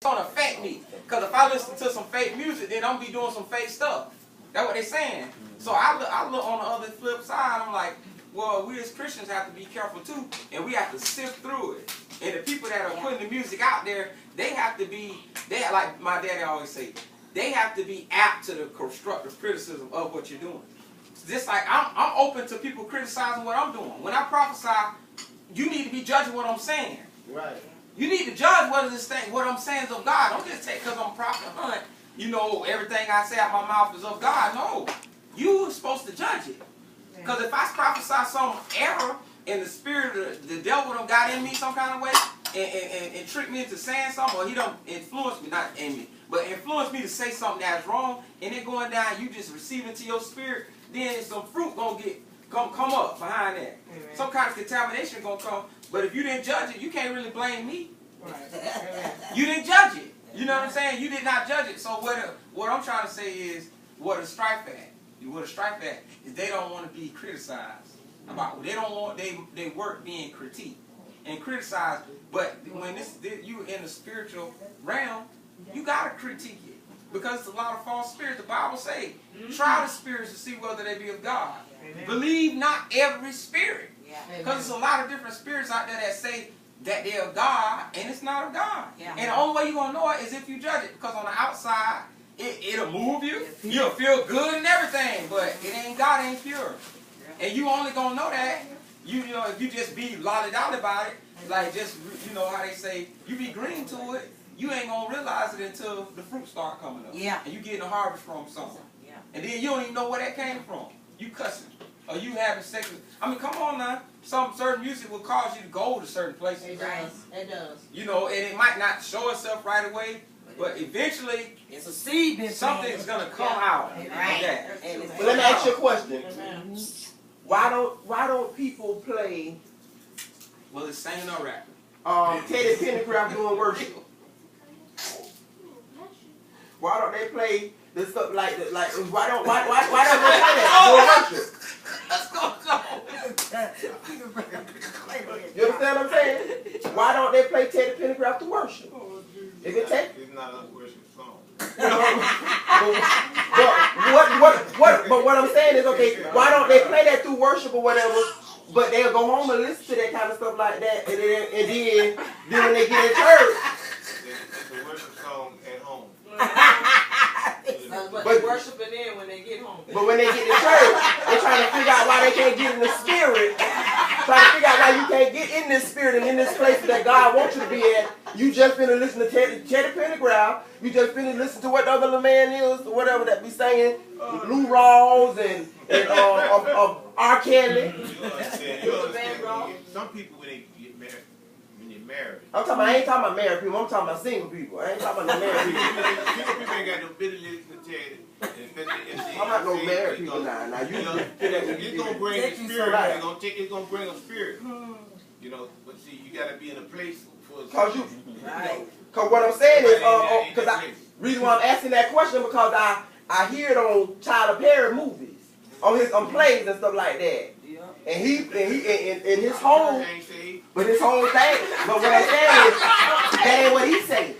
gonna affect me. Because if I listen to some fake music, then I'm gonna be doing some fake stuff. That's what they're saying. So I look on the other flip side, I'm like, well, we as Christians have to be careful too, and we have to sift through it. And the people that are putting the music out there, they have to be, like my daddy always say, they have to be apt to the constructive criticism of what you're doing. Just like I'm open to people criticizing what I'm doing. When I prophesy, you need to be judging what I'm saying. Right. You need to judge what I'm saying is of God. Don't just take because I'm Prophet Hunt, you know, everything I say out my mouth is of God. No. You're supposed to judge it. Because if I prophesy some error and the spirit of the devil done got in me some kind of way and trick me into saying something, or he don't influence me, not in me, but influence me to say something that's wrong, and then going down, you just receive it to your spirit, then some fruit gonna come up behind that. Amen. Some kind of contamination gonna come. But if you didn't judge it, you can't really blame me. Right. You didn't judge it. You know what I'm saying? You did not judge it. So what I'm trying to say is, what a strife at. What a strife at is they don't want to be criticized about. They don't want they work being critiqued and criticized. But when you in the spiritual realm, you gotta critique it because it's a lot of false spirits. The Bible say, try the spirits to see whether they be of God. Amen. Believe not every spirit, because there's a lot of different spirits out there that say that they're of God and it's not of God. Yeah. And the only way you're gonna know it is if you judge it, because on the outside, it'll move you. You'll feel good and everything, but it ain't God, ain't pure. And you only gonna know that, you know, if you just be lolly-dolly about it, like just, you know how they say, you be green to it, you ain't gonna realize it until the fruit start coming up. Yeah. And you getting a harvest from something. Yeah. And then you don't even know where that came from. You cussing. Or you having sex with, I mean, come on now. Some certain music will cause you to go to certain places. It does. It does. You know, and it might not show itself right away, but eventually, it's a seed. Something's gonna come out of that. But let me ask you a question. Why don't people play? Well, it's singing or rapping. Teddy Pendergraft doing worship. Why don't they play the stuff like why don't they play that doing worship? Let's go. You understand what I'm saying? Why don't they play Teddy Pendergraft to worship? If it takes, it's not a worship song. But what I'm saying is, okay, why don't they play that through worship or whatever? But they'll go home and listen to that kind of stuff like that, and then when they get in church, it's a worship song at home. But they worshiping in when they get home. But when they get to church, they're trying to figure out why they can't get in the spirit. Trying to figure out why you can't get in this spirit and in this place that God wants you to be at. You just finna listen to Teddy Pendergraft. You just finna listen to what the other man is, or whatever that be singing, Lou Rawls and R. Kelly. You understand? Some people when they get married, I ain't talking about married people. I'm talking about single people. I ain't talking about no married people. Single people ain't got no bitterness to Teddy. I'm not no married people now. Now you know, it's gonna bring a spirit. It's gonna bring a spirit. You know, but see, you gotta be in a place for. Cause what I'm saying is, reason why I'm asking that question because I hear it on Tyler Perry movies, on plays and stuff like that. And he in his whole, but his whole thing. But what I'm saying is, that ain't what he say.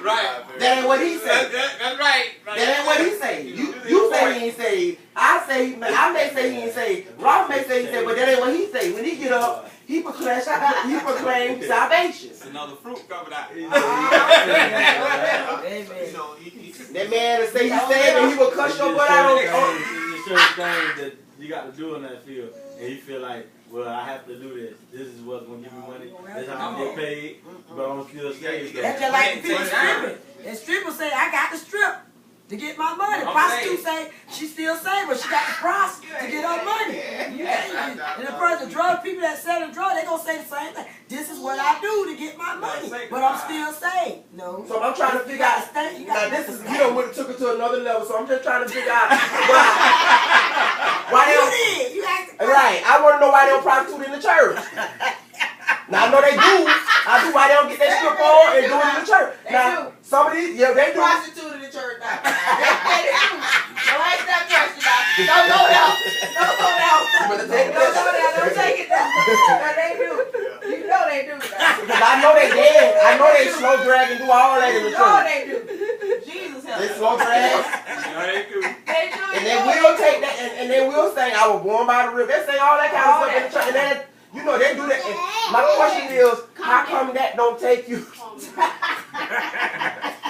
Right. That ain't what he say. That's right. That ain't what he say. You say he ain't saved. I may say he ain't saved. Rob may say he saved, but that ain't what he say. When he get up, he proclaims salvation. It's another fruit covered out. That man will say he's saved and he will cuss your butt out on There's certain things that you got to do in that field, and you feel like, well, I have to do this. This is what's going to give me money. This is how I get paid, but I'm still saved. That's just like the people stripping. And strippers say, I got to strip to get my money. Prostitutes say, she still saved, but she got to prostitute to get her money. And the person, drug people that sell the drug, they going to say the same thing. This is what I do to get my money, but I'm still saved. No. So I'm trying to figure out, now this is, you know, took it to another level, so I'm just trying to figure out why they don't, you asked the right, I want to know why they don't prostitute in the church. Now I know they do. I do why they don't get that strip on and do it in the church. Now some of these, yeah, they do. Prostitute in the church now. They do. Don't ask that question now. Don't go down. Don't go down. Don't go down. Don't take it down. Now they do. You know they do. Because I know they dance. I know they slow drag and do all that in the You know church. they do. Jesus help They us. slow drag. They do. And they will take that, and they will sing, I was born by the river. They sing all that kind of stuff in the church. And then, you know, they do that. And my question is, how come that don't take you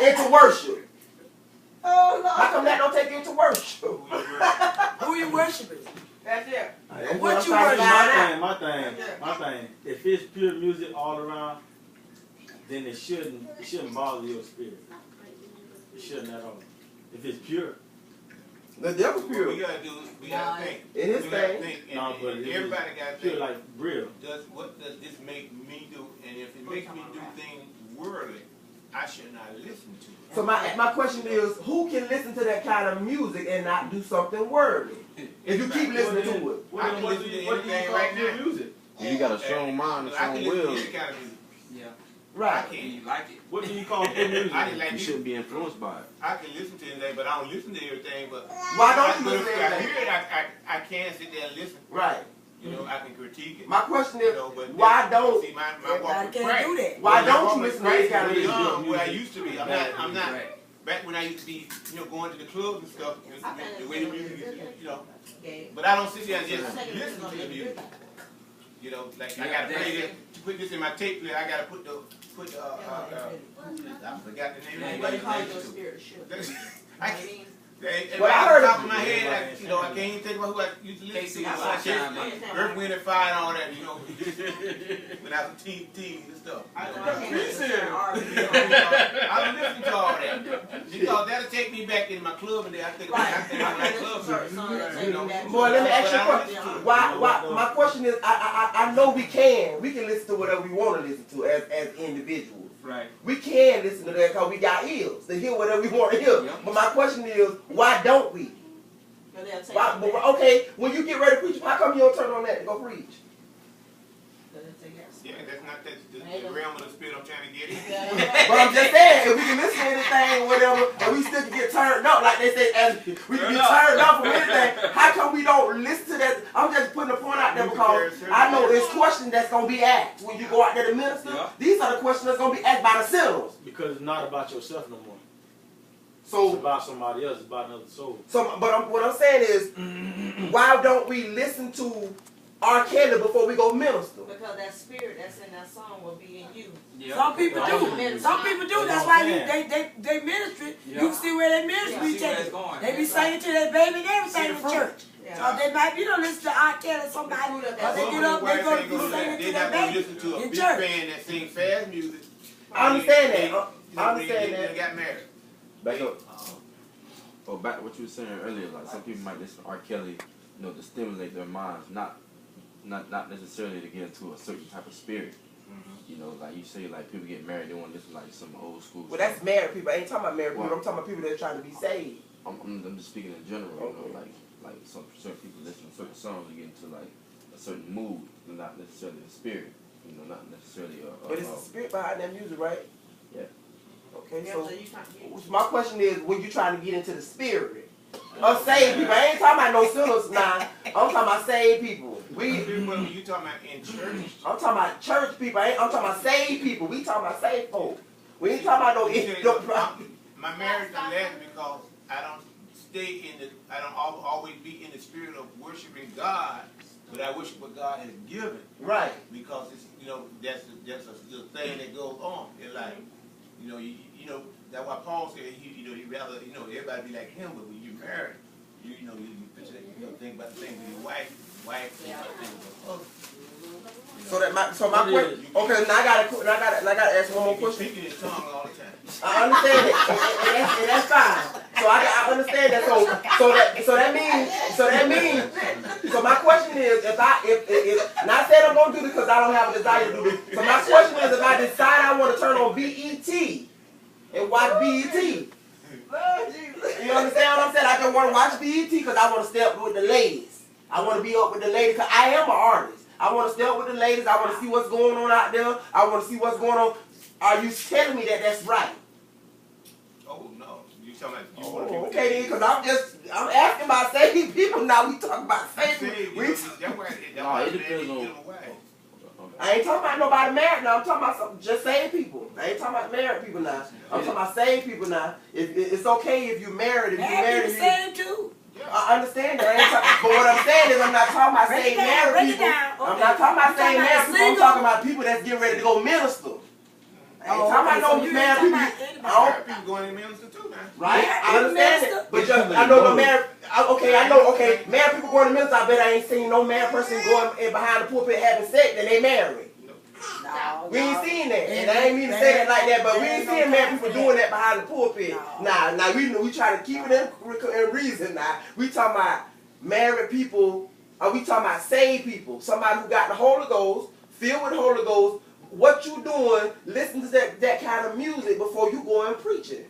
into worship? Oh, Lord. How come that don't take you into worship? Who you worshiping? That's it. That's What I'm you trying to find out. My thing. If it's pure music all around, then it shouldn't bother your spirit. It shouldn't at all. If it's pure. The devil's What pure. we gotta do, we gotta think. It is We gotta thing. think, and, No, but and it everybody gotta pure think. like real. What does this make me do? And if it makes me do things worldly, I should not listen to it. So my question is, who can listen to that kind of music and not do something worldly? If you keep listening to it. What do you call right pure now. music? You got a strong mind and I strong can listen to will. any kind of music. Yeah. Right. I can't. You like it. What do you call pure music? I didn't like You music. shouldn't be influenced by it. I can listen to anything, but I don't listen to everything. But Why don't you but listen if to I everything? hear it, I can sit there and listen. Right. You know, I can critique it. My question You is, know, but why don't see my walk Everybody with can't Christ? do that. why My don't walk you with listen to this Christ kind of is music? young, where I used to be. I'm not Right. back when I used to be, you know, going to the clubs and stuff. The way the music is, you know. Yeah. But I don't sit there and just listen to the music. You know, like I gotta play this to put this in my tape player. I gotta put the I forgot the name of What it. call your spirit shook? I can't. Right Well, I off heard the top it. of my head, I can't even think about who I used to listen to. Earth, Wind and Fire and all that, you know. When I was a teen and stuff. I don't listen to all that. Because that'll take me back in my club and there. I think I like club music. You know. Boy, let me ask you a But I don't question. listen to it. Why? My question is, I know we can listen to whatever we want to listen to as individuals. Right. We can listen to that because we got ears to hear whatever we want to hear. Yep. But my question is, why don't we? Why, okay, when you get ready to preach, how come you don't turn on that and go preach? Yeah, that's not the realm of the spirit I'm trying to get in. But I'm just saying, if we can listen to anything or whatever, and we still can get turned up, like they say, as we can get turned up from anything, how come we don't listen to that? I'm just putting a point out there because I know there's questions that's going to be asked when you go out there to minister. Yeah. These are the questions that's going to be asked by the sinners. Because it's not about yourself no more. It's So, about somebody else. It's about another soul. what I'm saying is, why don't we listen to R. Kelly before we go minister? Because that spirit that's in that song will be in you. Yeah. Some people do. Some people do. That's why they ministry. Yeah. You see where they ministry Yeah, see where take it's going. They be singing to their baby and everything in church. Yeah. So they might be don't listen to R. Kelly or somebody. Or they get up, they go to be singing to They're their not going to baby listen to a in big church. band that sings fast music. I understand that. I understand They that. got married. Back up. Or back to what you were saying earlier, like some people might listen to R. Kelly, you know, to stimulate their minds, not necessarily to get into a certain type of spirit. You know, like you say, like people get married, they want to listen to like some old school. Well, stuff. that's married people. I ain't talking about married people. Well- I'm talking about people that's trying to be saved. I'm just speaking in general. You know, like some certain people listen to certain songs to get into like a certain mood, and not necessarily the spirit. You know, not necessarily But it's the spirit behind that music, right? Yeah. Okay, Yeah, so so you can't get my question is, when you trying to get into the spirit of saved people, I ain't talking about no sinners now. I'm talking about saved people. When you talking about in church, I'm talking about church people. I'm talking about saved people. We talking about saved folk. We ain't talking about no. my marriage done lasted because I don't I don't always be in the spirit of worshiping God, but I worship what God has given. Right. Because it's, you know, that's a little thing that goes on in life. You know, that's why Paul said he rather, everybody be like him, but when you marry, you think about the thing with your wife think about things with your husband. So my question. Okay, now I gotta ask one more You question. speaking in tongue all the time. I understand it, and that's fine. So I understand that. So that means. So my question is, if not saying I'm gonna do this because I don't have a desire to do this. So my question is, if I decide I want to turn on BET and watch BET. You understand what I'm saying? I just want to watch BET because I want to stay up with the ladies. I want to be up with the ladies because I am an artist. I want to stay up with the ladies. I want to see what's going on out there. I want to see what's going on. Are you telling me that that's right? Oh no, you talking about you want to Oh, okay then, because I'm asking about saved people now. We talking about saved people. No, it depends on. I ain't talking about nobody married now. I'm talking about some just saved people. I ain't talking about married people now. I'm talking about saved people now. It's okay if you're married. If you're married, people saved too. I understand that. I ain't talking, but what I'm saying is I'm not talking about saved married people. I'm not talking about saved married people. I'm talking about people that's getting ready to go minister. I ain't talking about no married people. Married people going in minister too now. Right? I understand it. But I know no married. Okay, married people going to minister. I bet I ain't seen no married person going in behind the pulpit having sex and they married. No, We ain't seen that, and I ain't mean to say that like that, but we ain't seeing married people doing that behind the pulpit. Nah, we try to keep it in reason. Now we talking about married people. Are we talking about saved people? Somebody who got the Holy Ghost, filled with the Holy Ghost. What you doing? Listen to that kind of music before you go and preach it.